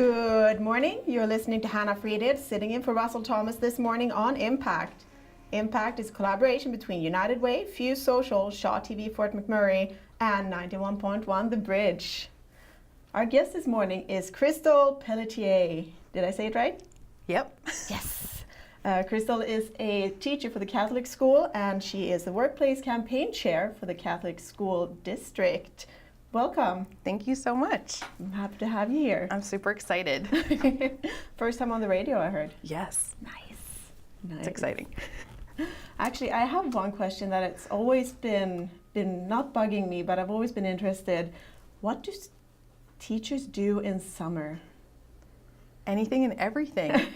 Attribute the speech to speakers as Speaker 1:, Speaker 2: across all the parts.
Speaker 1: Good morning. You're listening to Hanna Fridhed, sitting in for Russell Thomas this morning on Impact. Impact is a collaboration between United Way, Fuse Social, Shaw TV Fort McMurray, and 91.1 The Bridge. Our guest this morning is Crystal Pelletier. Did I say it right?
Speaker 2: Yep.
Speaker 1: Yes. Crystal is a teacher for the Catholic school, and she is the workplace campaign chair for the Catholic school district. Welcome.
Speaker 2: Thank you so much.
Speaker 1: I'm happy to have you here.
Speaker 2: I'm super excited.
Speaker 1: First time on the radio, I heard.
Speaker 2: Yes.
Speaker 1: Nice.
Speaker 2: It's exciting.
Speaker 1: Actually, I have one question that it's always been not bugging me, but I've always been interested. What do teachers do in summer?
Speaker 2: Anything and everything.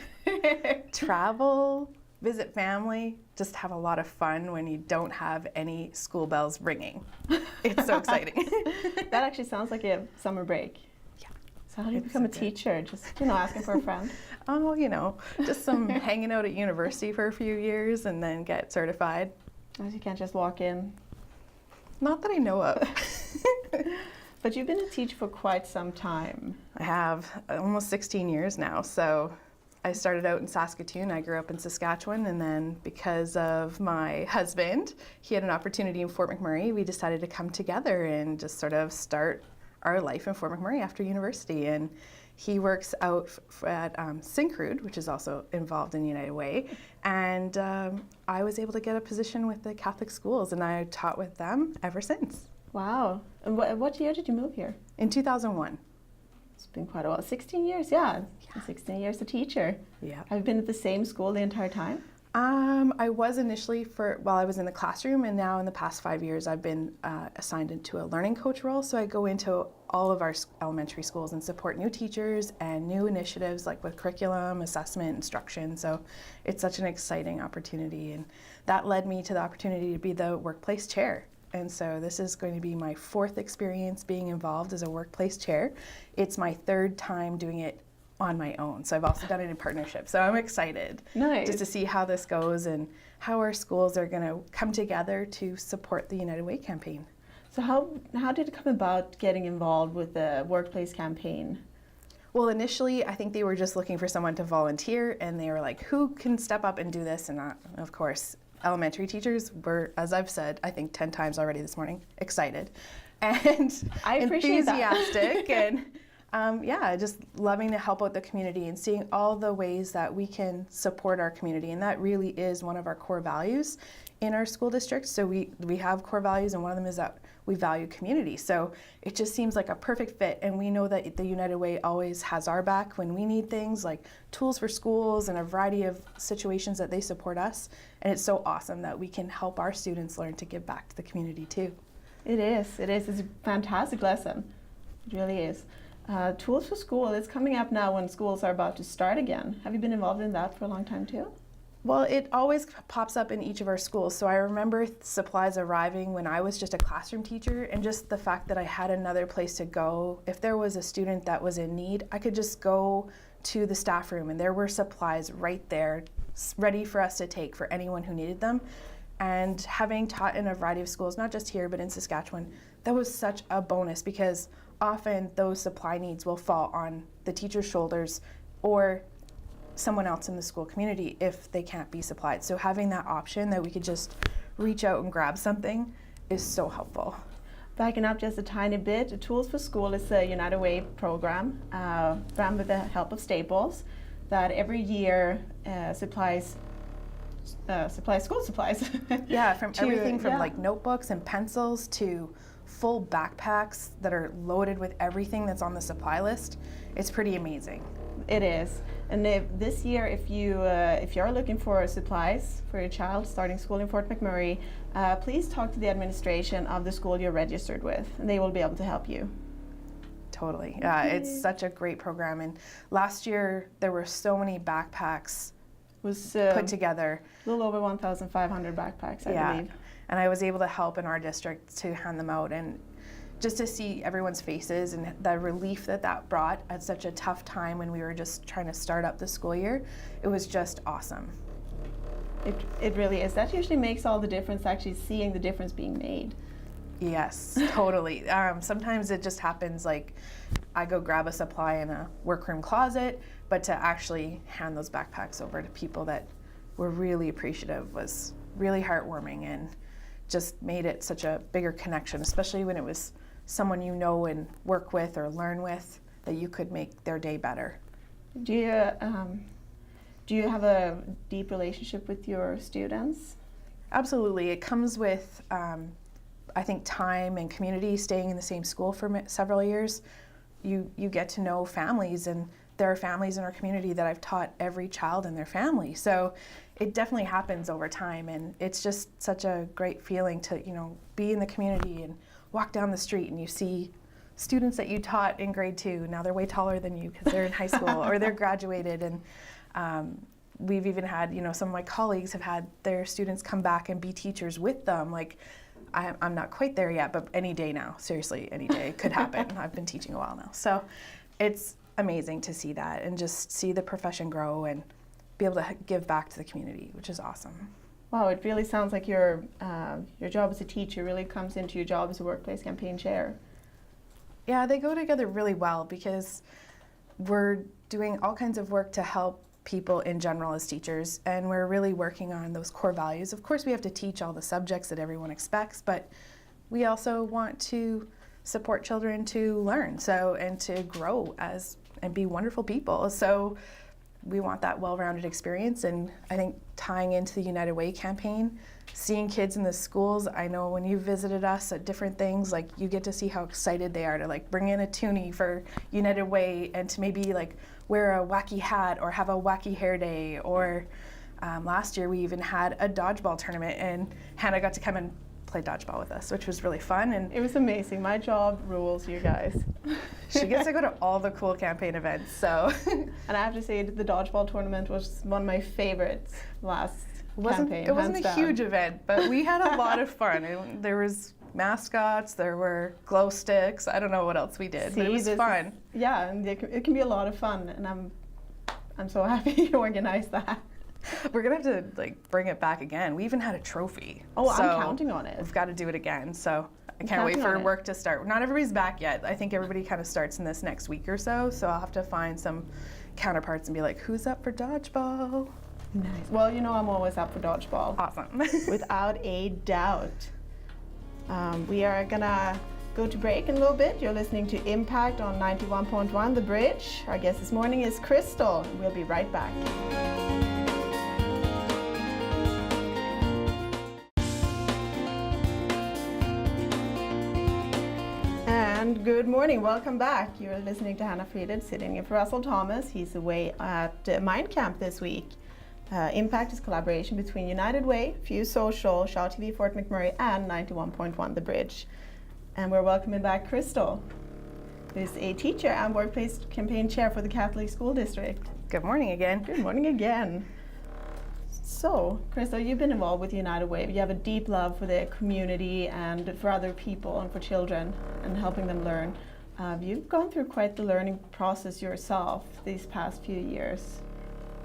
Speaker 2: Travel, visit family, just have a lot of fun when you don't have any school bells ringing. It's so exciting.
Speaker 1: That actually sounds like a summer break.
Speaker 2: Yeah.
Speaker 1: So how do you become a teacher? Just, asking for a friend?
Speaker 2: Oh, just some hanging out at university for a few years and then get certified.
Speaker 1: As you can't just walk in.
Speaker 2: Not that I know of.
Speaker 1: But you've been a teacher for quite some time.
Speaker 2: I have almost 16 years now. So I started out in Saskatoon. I grew up in Saskatchewan, and then because of my husband, he had an opportunity in Fort McMurray. We decided to come together and just sort of start our life in Fort McMurray after university. And he works out at Syncrude, which is also involved in United Way. And I was able to get a position with the Catholic schools, and I taught with them ever since.
Speaker 1: Wow. And what year did you move here?
Speaker 2: In 2001.
Speaker 1: It's been quite a while. 16 years, yeah. 16 years a teacher.
Speaker 2: Yeah.
Speaker 1: Have you been at the same school the entire time?
Speaker 2: I was initially while I was in the classroom, and now in the past 5 years I've been assigned into a learning coach role. So I go into all of our elementary schools and support new teachers and new initiatives like with curriculum, assessment, instruction. So it's such an exciting opportunity, and that led me to the opportunity to be the workplace chair. And so this is going to be my 4th experience being involved as a workplace chair. It's my 3rd time doing it on my own. So I've also done it in partnership. So I'm excited just to see how this goes and how our schools are going to come together to support the United Way campaign.
Speaker 1: So how did it come about getting involved with the workplace campaign?
Speaker 2: Well, initially, I think they were just looking for someone to volunteer, and they were like, who can step up and do this? And of course, elementary teachers were, as I've said, I think 10 times already this morning, excited and enthusiastic and just loving to help out the community and seeing all the ways that we can support our community. And that really is one of our core values in our school district. So we have core values, and one of them is that we value community. So it just seems like a perfect fit, and we know that the United Way always has our back when we need things like tools for schools and a variety of situations that they support us. And it's so awesome that we can help our students learn to give back to the community too.
Speaker 1: It is. It's a fantastic lesson. It really is. Tools for School is coming up now when schools are about to start again. Have you been involved in that for a long time too?
Speaker 2: Well, it always pops up in each of our schools. So I remember supplies arriving when I was just a classroom teacher, and just the fact that I had another place to go. If there was a student that was in need, I could just go to the staff room, and there were supplies right there ready for us to take for anyone who needed them. And having taught in a variety of schools, not just here, but in Saskatchewan, that was such a bonus, because often those supply needs will fall on the teacher's shoulders or someone else in the school community if they can't be supplied. So having that option that we could just reach out and grab something is so helpful.
Speaker 1: Backing up just a tiny bit, Tools for School is a United Way program run with the help of Staples that every year supplies school supplies.
Speaker 2: Yeah, from everything from like notebooks and pencils to full backpacks that are loaded with everything that's on the supply list. It's pretty amazing.
Speaker 1: It is. And this year, if you're looking for supplies for your child starting school in Fort McMurray, please talk to the administration of the school you're registered with, and they will be able to help you.
Speaker 2: Totally. It's such a great program. And last year, there were so many backpacks put together.
Speaker 1: A little over 1,500 backpacks, I believe.
Speaker 2: And I was able to help in our district to hand them out, and just to see everyone's faces and the relief that brought at such a tough time when we were just trying to start up the school year, it was just awesome.
Speaker 1: It really is. That usually makes all the difference, actually seeing the difference being made.
Speaker 2: Yes, totally. Sometimes it just happens like I go grab a supply in a workroom closet, but to actually hand those backpacks over to people that were really appreciative was really heartwarming and just made it such a bigger connection, especially when it was someone you know and work with or learn with, that you could make their day better.
Speaker 1: Do you have a deep relationship with your students?
Speaker 2: Absolutely. It comes with, I think, time and community, staying in the same school for several years. You get to know families, and there are families in our community that I've taught every child in their family. So it definitely happens over time, and it's just such a great feeling to, be in the community and walk down the street and you see students that you taught in grade 2. Now they're way taller than you because they're in high school or they're graduated. And we've even had, some of my colleagues have had their students come back and be teachers with them. Like, I'm not quite there yet, but any day now, seriously, any day could happen. I've been teaching a while now. So it's amazing to see that and just see the profession grow and be able to give back to the community, which is awesome.
Speaker 1: Wow, it really sounds like your job as a teacher really comes into your job as a workplace campaign chair.
Speaker 2: Yeah, they go together really well because we're doing all kinds of work to help people in general as teachers, and we're really working on those core values. Of course, we have to teach all the subjects that everyone expects, but we also want to support children to learn and to grow and be wonderful people. So we want that well-rounded experience, and I think tying into the United Way campaign, seeing kids in the schools, I know when you visited us at different things, like you get to see how excited they are to like bring in a toonie for United Way and to maybe like wear a wacky hat or have a wacky hair day. Or last year we even had a dodgeball tournament and Hannah got to come and play dodgeball with us, which was really fun. And
Speaker 1: it was amazing. My job rules, you guys.
Speaker 2: She gets to go to all the cool campaign events. So,
Speaker 1: and I have to say the dodgeball tournament was one of my favorites last campaign.
Speaker 2: It wasn't a huge event, but we had a lot of fun. There was mascots, there were glow sticks. I don't know what else we did, but it was fun.
Speaker 1: Yeah, and it can be a lot of fun, and I'm so happy you organized that.
Speaker 2: We're gonna have to bring it back again. We even had a trophy.
Speaker 1: Oh, so I'm counting on it.
Speaker 2: We've got to do it again. So I can't wait for work to start. Not everybody's back yet. I think everybody kind of starts in this next week or so. So I'll have to find some counterparts and be like, who's up for dodgeball?
Speaker 1: Nice. Well, I'm always up for dodgeball.
Speaker 2: Awesome.
Speaker 1: Without a doubt. We are gonna go to break in a little bit. You're listening to Impact on 91.1 The Bridge. Our guest this morning is Crystal. We'll be right back. And good morning, welcome back. You're listening to Hanna Fridhed, sitting in for Russell Thomas. He's away at Mind Camp this week. Impact is collaboration between United Way, Fuse Social, Shaw TV Fort McMurray, and 91.1 The Bridge. And we're welcoming back Crystal, who's a teacher and workplace campaign chair for the Catholic School District.
Speaker 2: Good morning again.
Speaker 1: Good morning again. So, Crystal, you've been involved with United Way. You have a deep love for the community and for other people and for children and helping them learn. You've gone through quite the learning process yourself these past few years.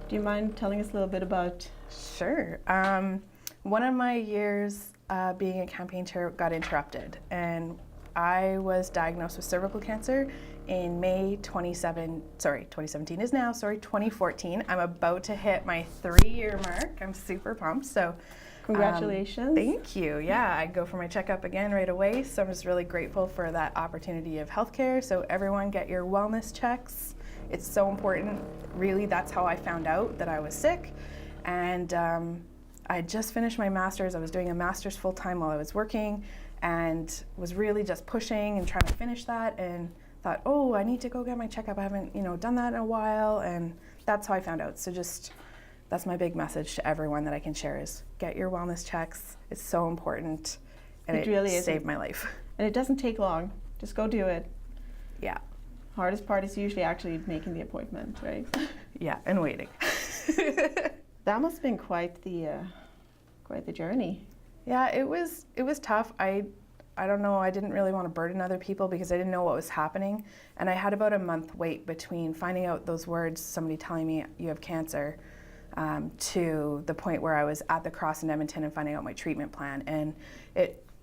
Speaker 1: Do you mind telling us a little bit about?
Speaker 2: Sure. One of my years being a campaign chair got interrupted, and I was diagnosed with cervical cancer in May 2017 is now, 2014. I'm about to hit my 3-year mark. I'm super pumped. So
Speaker 1: congratulations.
Speaker 2: Thank you. Yeah, I go for my checkup again right away. So I'm just really grateful for that opportunity of healthcare. So everyone get your wellness checks. It's so important. Really, that's how I found out that I was sick. And I just finished my master's. I was doing a master's full-time while I was working and was really just pushing and trying to finish that, and thought, oh, I need to go get my checkup. I haven't, done that in a while, and that's how I found out. So that's my big message to everyone that I can share is get your wellness checks. It's so important, and it really saved my life.
Speaker 1: And it doesn't take long. Just go do it.
Speaker 2: Yeah.
Speaker 1: Hardest part is usually actually making the appointment, right?
Speaker 2: Yeah, and waiting.
Speaker 1: That must have been quite the journey.
Speaker 2: Yeah, it was tough. I don't know, I didn't really want to burden other people because I didn't know what was happening. And I had about a month wait between finding out those words, somebody telling me you have cancer, to the point where I was at the Cross in Edmonton and finding out my treatment plan. And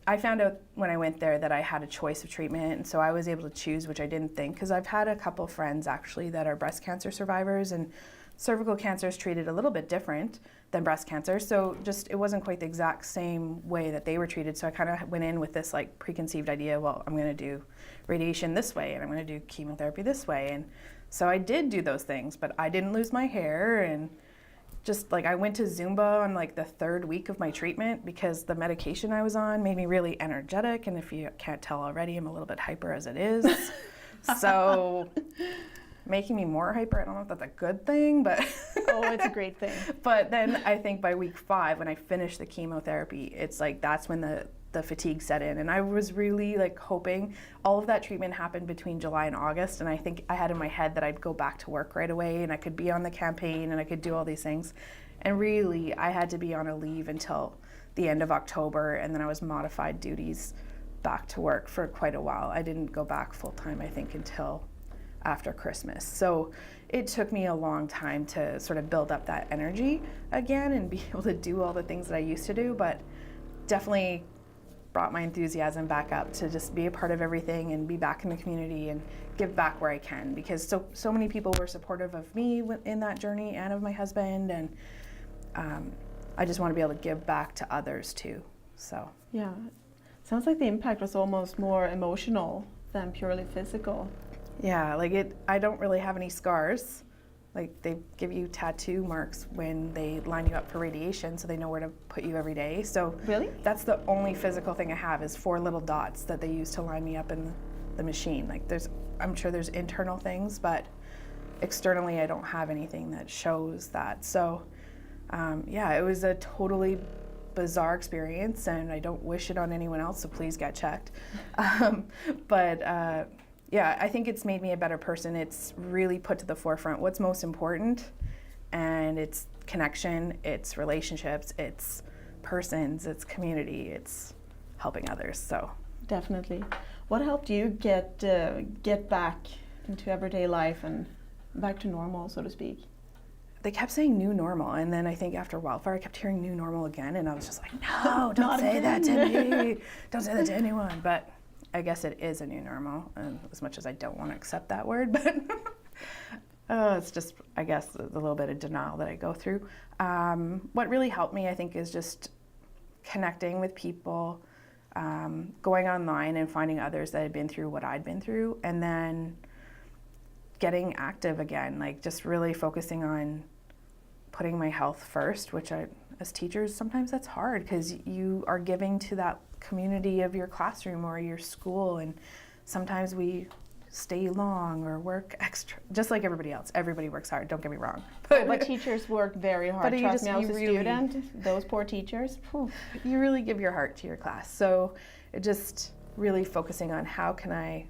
Speaker 2: I found out when I went there that I had a choice of treatment, and so I was able to choose, which I didn't think, because I've had a couple friends actually that are breast cancer survivors, and cervical cancer is treated a little bit different than breast cancer, so just it wasn't quite the exact same way that they were treated. So I kind of went in with this like preconceived idea, well, I'm going to do radiation this way and I'm going to do chemotherapy this way, and so I did do those things, but I didn't lose my hair, and just like I went to Zumba on like the 3rd week of my treatment because the medication I was on made me really energetic, and if you can't tell already, I'm a little bit hyper as it is. So making me more hyper, I don't know if that's a good thing, but
Speaker 1: Oh, it's a great thing.
Speaker 2: But then I think by week 5, when I finished the chemotherapy, it's like that's when the fatigue set in, and I was really like hoping. All of that treatment happened between July and August, and I think I had in my head that I'd go back to work right away and I could be on the campaign and I could do all these things, and really I had to be on a leave until the end of October, and then I was modified duties back to work for quite a while. I didn't go back full time, I think, until after Christmas. So it took me a long time to sort of build up that energy again and be able to do all the things that I used to do, but definitely brought my enthusiasm back up to just be a part of everything and be back in the community and give back where I can, because so many people were supportive of me in that journey and of my husband, and I just want to be able to give back to others too. So
Speaker 1: Yeah. Sounds like the impact was almost more emotional than purely physical.
Speaker 2: yeah, like I don't really have any scars. Like they give you tattoo marks when they line you up for radiation, so they know where to put you every day. So
Speaker 1: Really?
Speaker 2: that's the only physical thing I have is 4 little dots that they use to line me up in the machine. Like I'm sure there's internal things, but externally I don't have anything that shows that. So yeah, it was a totally bizarre experience, and I don't wish it on anyone else, so please get checked. But yeah, I think it's made me a better person. It's really put to the forefront what's most important, and it's connection, it's relationships, it's persons, it's community, it's helping others. So
Speaker 1: Definitely. What helped you get back into everyday life and back to normal, so to speak?
Speaker 2: they kept saying new normal, and then I think after wildfire I kept hearing new normal again, and I was just like, no, don't say that to me. Don't say that to anyone. But I guess it is a new normal, as much as I don't want to accept that word, but it's just, I guess, the little bit of denial that I go through. What really helped me, I think, is just connecting with people, going online and finding others that had been through what I'd been through, and then getting active again, like just really focusing on putting my health first, which as teachers, sometimes that's hard because you are giving to that community of your classroom or your school, and sometimes we stay long or work extra, just like everybody else. Everybody works hard, don't get me wrong.
Speaker 1: But teachers work very hard.
Speaker 2: But
Speaker 1: Trust me, I was a student. Those poor teachers. Phew.
Speaker 2: You really give your heart to your class. So it just really focusing on how can I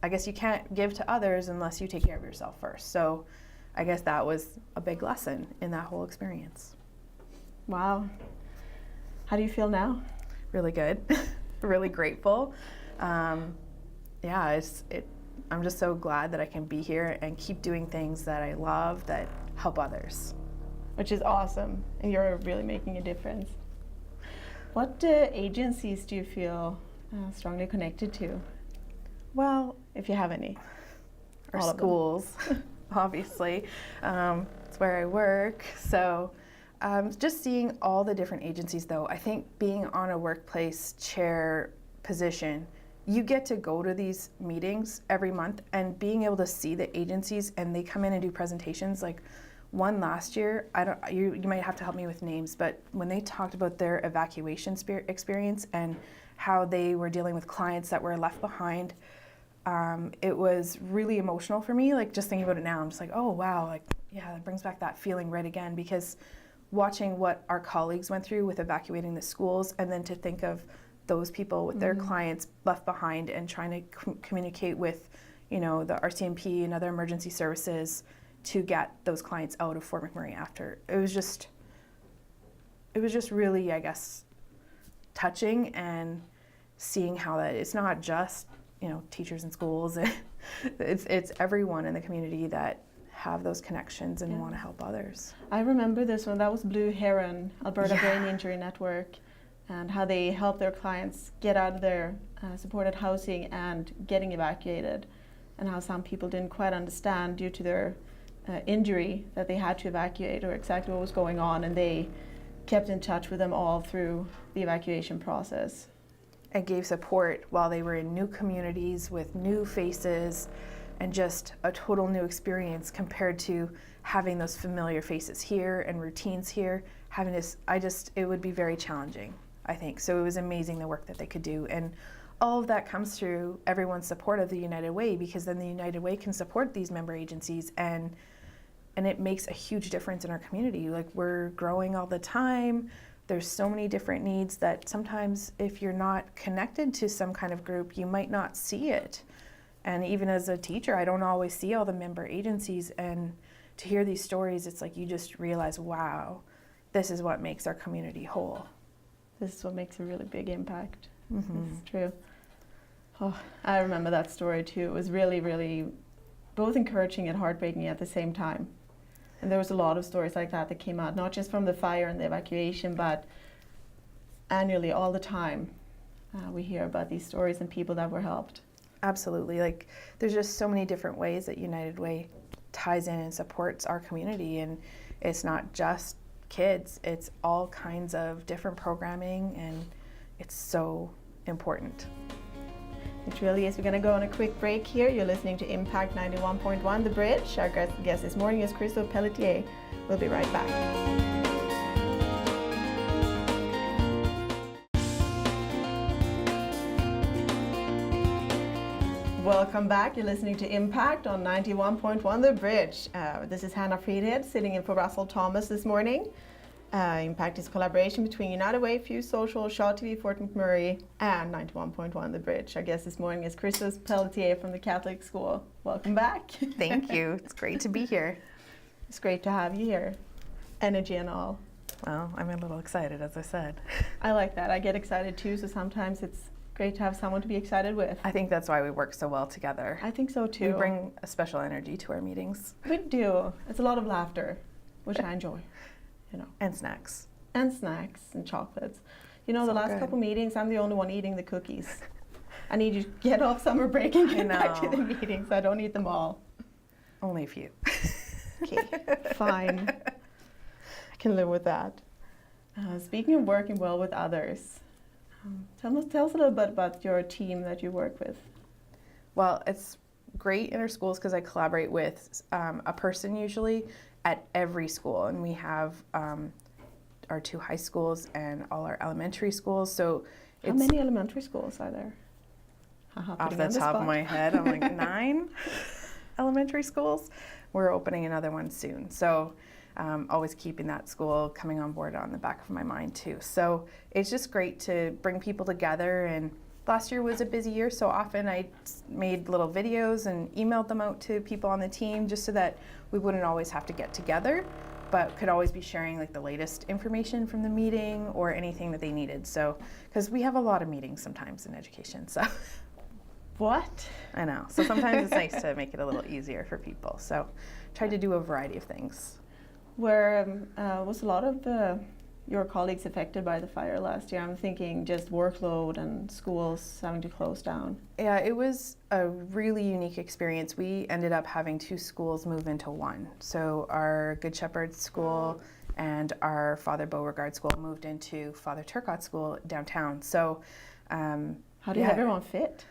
Speaker 2: guess you can't give to others unless you take care of yourself first. So I guess that was a big lesson in that whole experience.
Speaker 1: Wow. How do you feel now?
Speaker 2: Really good, really grateful. Yeah, I'm just so glad that I can be here and keep doing things that I love that help others.
Speaker 1: Which is awesome, and you're really making a difference. What agencies do you feel strongly connected to?
Speaker 2: Well,
Speaker 1: If you have any.
Speaker 2: our
Speaker 1: All of them.
Speaker 2: schools, obviously. It's where I work. So just seeing all the different agencies, though, I think being on a workplace chair position, you get to go to these meetings every month and being able to see the agencies, and they come in and do presentations. Like one last year, you might have to help me with names, but when they talked about their evacuation experience and how they were dealing with clients that were left behind, it was really emotional for me. Like just thinking about it now, I'm just like, oh wow, like yeah, that brings back that feeling right again, because watching what our colleagues went through with evacuating the schools, and then to think of those people with their clients left behind and trying to communicate with, the RCMP and other emergency services to get those clients out of Fort McMurray after. It was just really, I guess, touching, and seeing how that it's not just, teachers in schools. it's everyone in the community that have those connections and want to help others.
Speaker 1: I remember this one. That was Blue Heron, Alberta
Speaker 2: Yeah.
Speaker 1: Brain Injury Network. and how they help their clients get out of their supported housing and getting evacuated, and how some people didn't quite understand due to their injury that they had to evacuate or exactly what was going on, and they kept in touch with them all through the evacuation process.
Speaker 2: And gave support while they were in new communities with new faces and just a total new experience compared to having those familiar faces here and routines here. Having this, it would be very challenging, I think. So it was amazing the work that they could do. And all of that comes through everyone's support of the United Way, because then the United Way can support these member agencies, and it makes a huge difference in our community. Like, we're growing all the time. There's so many different needs that sometimes if you're not connected to some kind of group, you might not see it. And even as a teacher, I don't always see all the member agencies, and to hear these stories, it's like you just realize, wow, this is what makes our community whole.
Speaker 1: This is what makes a really big impact.
Speaker 2: Mm-hmm.
Speaker 1: It's true. Oh, I remember that story too. It was really, really both encouraging and heartbreaking at the same time. And there was a lot of stories like that came out, not just from the fire and the evacuation, but annually, all the time, we hear about these stories and people that were helped.
Speaker 2: Absolutely. Like, there's just so many different ways that United Way ties in and supports our community. And it's not just kids, it's all kinds of different programming, and it's so important.
Speaker 1: It really is. We're going to go on a quick break here. You're listening to Impact 91.1 The Bridge. Our guest this morning is Crystal Pelletier. We'll be right back. Welcome back. You're listening to Impact on 91.1 The Bridge. This is Hanna Fridhed sitting in for Russell Thomas this morning. Impact is collaboration between United Way, Fuse Social, Shaw TV, Fort McMurray, and 91.1 The Bridge. Our guest this morning is Crystal Pelletier from the Catholic School. Welcome back.
Speaker 2: Thank you. It's great to be here.
Speaker 1: It's great to have you here. Energy and all.
Speaker 2: Well, I'm a little excited, as I said.
Speaker 1: I like that. I get excited too, so sometimes it's great to have someone to be excited with.
Speaker 2: I think that's why we work so well together.
Speaker 1: I think so too.
Speaker 2: We bring a special energy to our meetings.
Speaker 1: We do. It's a lot of laughter, which I enjoy. You know.
Speaker 2: And snacks.
Speaker 1: And snacks and chocolates. You know, the last couple meetings, I'm the only one eating the cookies. I need you to get off summer break and get back to the meetings. I don't eat them all.
Speaker 2: Only a few.
Speaker 1: Okay, fine. I can live with that. Speaking of working well with others, tell us a little bit about your team that you work with.
Speaker 2: Well, it's great in our schools because I collaborate with a person usually at every school, and we have our 2 high schools and all our elementary schools. So
Speaker 1: how many elementary schools are there?
Speaker 2: Off the top of my head, I'm like 9 elementary schools. We're opening another one soon. So always keeping that school coming on board on the back of my mind too. So it's just great to bring people together. And last year was a busy year, so often I made little videos and emailed them out to people on the team just so that we wouldn't always have to get together, but could always be sharing like the latest information from the meeting or anything that they needed. So, because we have a lot of meetings sometimes in education, so.
Speaker 1: What?
Speaker 2: I know. So sometimes it's nice to make it a little easier for people. So tried to do a variety of things.
Speaker 1: Where was a lot of your colleagues affected by the fire last year? I'm thinking just workload and schools having to close down.
Speaker 2: Yeah, it was a really unique experience. We ended up having 2 schools move into one. So our Good Shepherd School and our Father Beauregard School moved into Father Turcott School downtown. So
Speaker 1: how did everyone fit?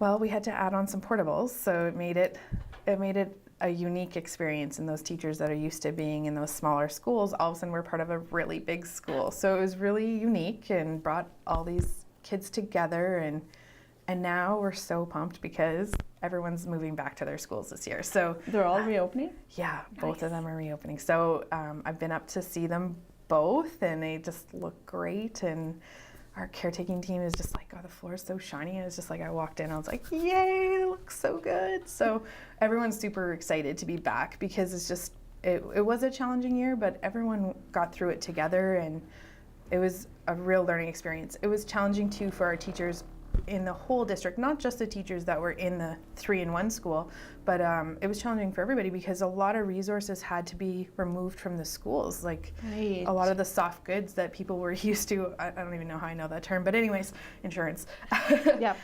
Speaker 2: Well, we had to add on some portables, so it made it a unique experience. And those teachers that are used to being in those smaller schools, all of a sudden we're part of a really big school. So it was really unique and brought all these kids together. And now we're so pumped because everyone's moving back to their schools this year. So
Speaker 1: they're all reopening?
Speaker 2: Yeah, both
Speaker 1: Nice.
Speaker 2: of them are reopening. So I've been up to see them both, and they just look great. And our caretaking team is just like, oh, the floor is so shiny. And it's just like, I walked in, I was like, yay, it looks so good. So everyone's super excited to be back because it's just, it was a challenging year, but everyone got through it together, and it was a real learning experience. It was challenging too for our teachers in the whole district, not just the teachers that were in the 3-in-1 school, but it was challenging for everybody because a lot of resources had to be removed from the schools. Like
Speaker 1: Right.
Speaker 2: a lot of the soft goods that people were used to, I don't even know how I know that term, but anyways, insurance.
Speaker 1: Yep.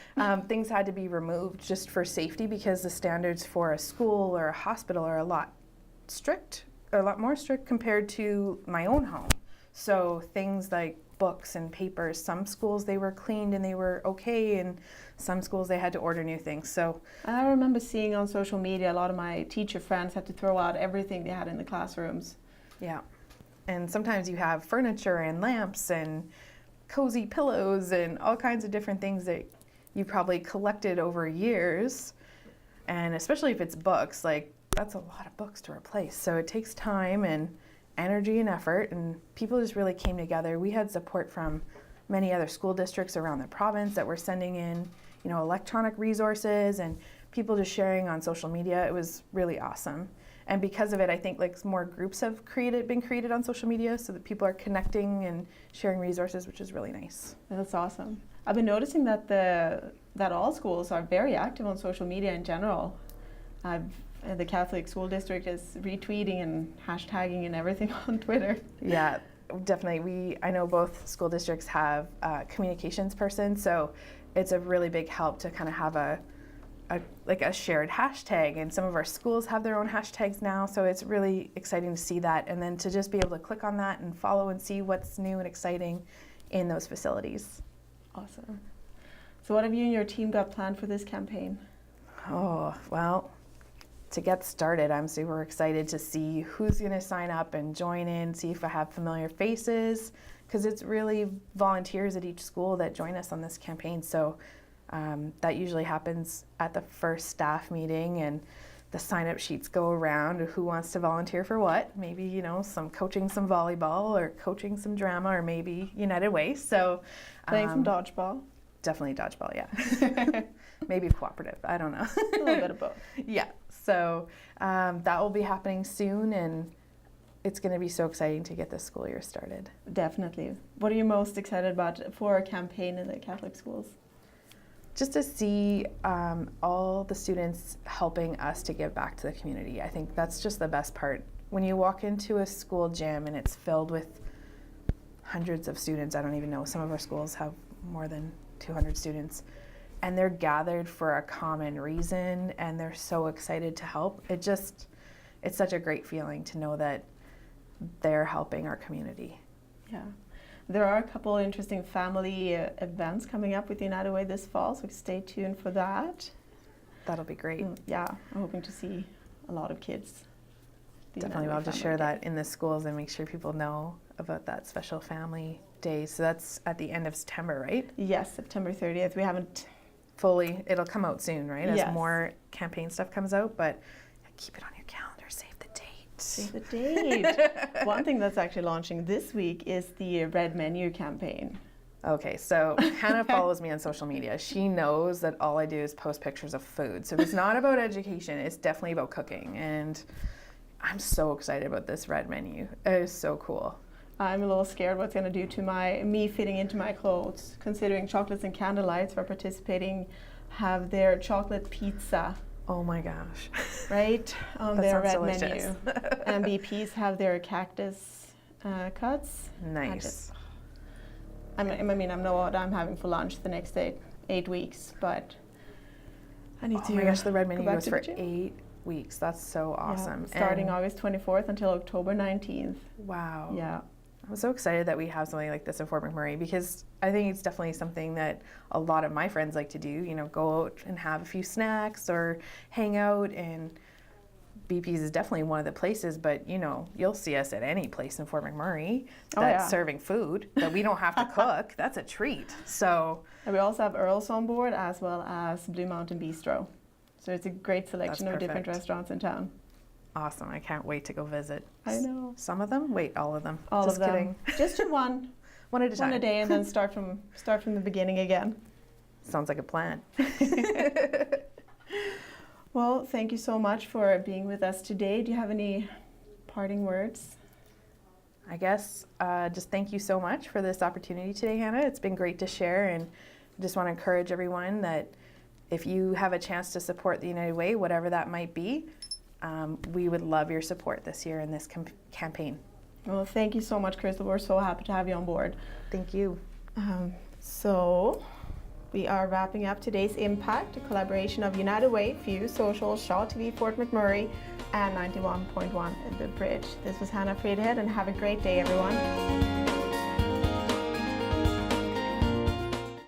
Speaker 2: Things had to be removed just for safety because the standards for a school or a hospital are a lot more strict compared to my own home. So things like books and papers, some schools they were cleaned and they were okay, and some schools they had to order new things. So
Speaker 1: I remember seeing on social media a lot of my teacher friends had to throw out everything they had in the classrooms.
Speaker 2: yeah, and sometimes you have furniture and lamps and cozy pillows and all kinds of different things that you probably collected over years, and especially if it's books, like that's a lot of books to replace. So it takes time and energy and effort, and people just really came together. We had support from many other school districts around the province that were sending in, electronic resources, and people just sharing on social media. It was really awesome. And because of it, I think like more groups have been created on social media so that people are connecting and sharing resources, which is really nice.
Speaker 1: That's awesome. I've been noticing that that all schools are very active on social media in general. The Catholic school district is retweeting and hashtagging and everything on Twitter.
Speaker 2: Yeah, definitely. I know both school districts have a communications person, so it's a really big help to kind of have a shared hashtag, and some of our schools have their own hashtags now, so it's really exciting to see that, and then to just be able to click on that and follow and see what's new and exciting in those facilities.
Speaker 1: Awesome. So what have you and your team got planned for this campaign?
Speaker 2: Oh, well, to get started, I'm super excited to see who's going to sign up and join in, see if I have familiar faces, because it's really volunteers at each school that join us on this campaign. So that usually happens at the first staff meeting, and the sign-up sheets go around of who wants to volunteer for what. Maybe, some coaching some volleyball or coaching some drama, or maybe United Way. So
Speaker 1: Playing some dodgeball.
Speaker 2: Definitely dodgeball, yeah. Maybe cooperative, I don't know.
Speaker 1: A little bit of both.
Speaker 2: Yeah, so that will be happening soon, and it's going to be so exciting to get this school year started.
Speaker 1: Definitely. What are you most excited about for a campaign in the Catholic schools?
Speaker 2: Just to see all the students helping us to give back to the community. I think that's just the best part. When you walk into a school gym and it's filled with hundreds of students, I don't even know, some of our schools have more than 200 students, and they're gathered for a common reason and they're so excited to help. It's such a great feeling to know that they're helping our community.
Speaker 1: Yeah. There are a couple interesting family events coming up with United Way this fall, so stay tuned for that.
Speaker 2: That'll be great.
Speaker 1: Yeah, I'm hoping to see a lot of kids.
Speaker 2: Definitely, we'll have to share that in the schools and make sure people know about that special family day. So that's at the end of September, right?
Speaker 1: Yes, September 30th. We haven't
Speaker 2: fully, it'll come out soon, right? As
Speaker 1: Yes.
Speaker 2: more campaign stuff comes out, but keep it on your calendar, save the date.
Speaker 1: Save the date. One thing that's actually launching this week is the Red Menu campaign.
Speaker 2: Okay, so Hanna follows me on social media. She knows that all I do is post pictures of food. So if it's not about education, it's definitely about cooking. And I'm so excited about this Red Menu. It is so cool.
Speaker 1: I'm a little scared what's going to do to me fitting into my clothes, considering Chocolates and Candlelights for participating have their chocolate pizza.
Speaker 2: Oh my gosh.
Speaker 1: Right? On
Speaker 2: That
Speaker 1: their Red
Speaker 2: sounds
Speaker 1: Menu. MVPs have their cactus cuts.
Speaker 2: Nice.
Speaker 1: I know what I'm having for lunch the next 8 weeks, but I need to.
Speaker 2: Oh my gosh, the Red Menu
Speaker 1: go back
Speaker 2: goes
Speaker 1: to
Speaker 2: for
Speaker 1: the gym.
Speaker 2: 8 weeks. That's so awesome.
Speaker 1: Yeah, starting
Speaker 2: And
Speaker 1: August 24th until October 19th.
Speaker 2: wow.
Speaker 1: Yeah.
Speaker 2: I'm so excited that we have something like this in Fort McMurray, because I think it's definitely something that a lot of my friends like to do, go out and have a few snacks or hang out, and BP's is definitely one of the places, but you'll see us at any place in Fort McMurray that's serving food that we don't have to cook. That's a treat. So,
Speaker 1: and we also have Earl's on board, as well as Blue Mountain Bistro. So it's a great selection of different restaurants in town.
Speaker 2: Awesome. I can't wait to go visit.
Speaker 1: I know.
Speaker 2: Some of them? Wait, all of them.
Speaker 1: All
Speaker 2: Just
Speaker 1: of them.
Speaker 2: kidding.
Speaker 1: Just do one.
Speaker 2: One at a time.
Speaker 1: One a day, and then start from the beginning again.
Speaker 2: Sounds like a plan.
Speaker 1: Well, thank you so much for being with us today. Do you have any parting words?
Speaker 2: I guess just thank you so much for this opportunity today, Hannah. It's been great to share and just want to encourage everyone that if you have a chance to support the United Way, whatever that might be, we would love your support this year in this campaign.
Speaker 1: Well, thank you so much, Crystal. We're so happy to have you on board.
Speaker 2: Thank you.
Speaker 1: So we are wrapping up today's Impact, a collaboration of United Way, Fuse Social, Shaw TV, Fort McMurray, and 91.1 The Bridge. This was Hanna Fridhed, and have a great day, everyone.